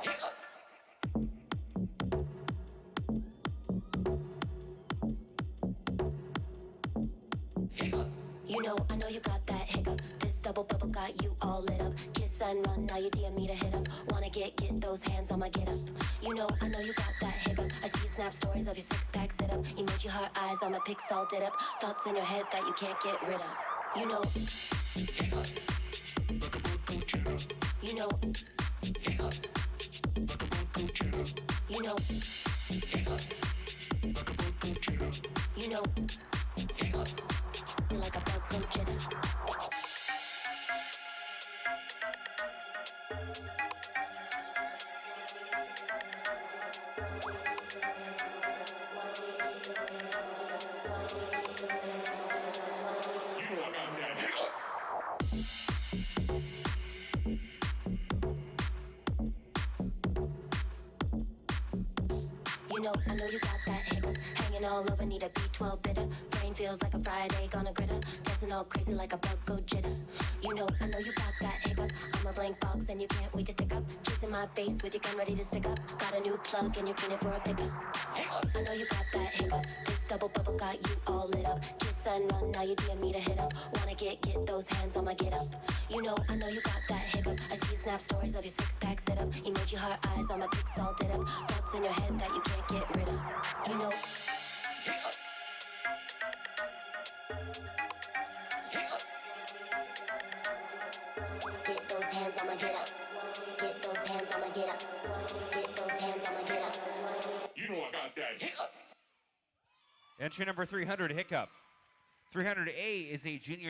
You know, I know you got that hiccup. This double bubble got you all lit up. Kiss and run, now you DM me to hit up. Wanna get those hands on my get up. You know, I know you got that hiccup. I see snap stories of your six-pack sit up. Emoji heart eyes on my pics all did up. Thoughts in your head that you can't get rid of. You know, you know, you know, you know, you're like a bug go jitter. You know, I know you got that hiccup. Hanging all over, need a B12 bitter. Brain feels like a fried egg on a griddle. Dancing all crazy like a bug go jitter. You know, I know you got that hiccup. I'm a blank box and you can't wait to tick up. Kissing my face with your gun ready to stick up. Got a new plug and you're feeling for a pickup. I know you got that hiccup. This double bubble got you all lit up. Kiss and run, now you DM me to hit up. Wanna get those hands on my get up. You know, I know you got that hiccup. I see snap stories of your six-pack sit up. Emoji heart eyes on my pics all did up. Thoughts in your head that you can't get rid of. You know, get those hands on my get up. Get those hands on my get up. Get those hands on my get up. You know I got that hiccup. Entry number 300, Hiccup. 300A is a junior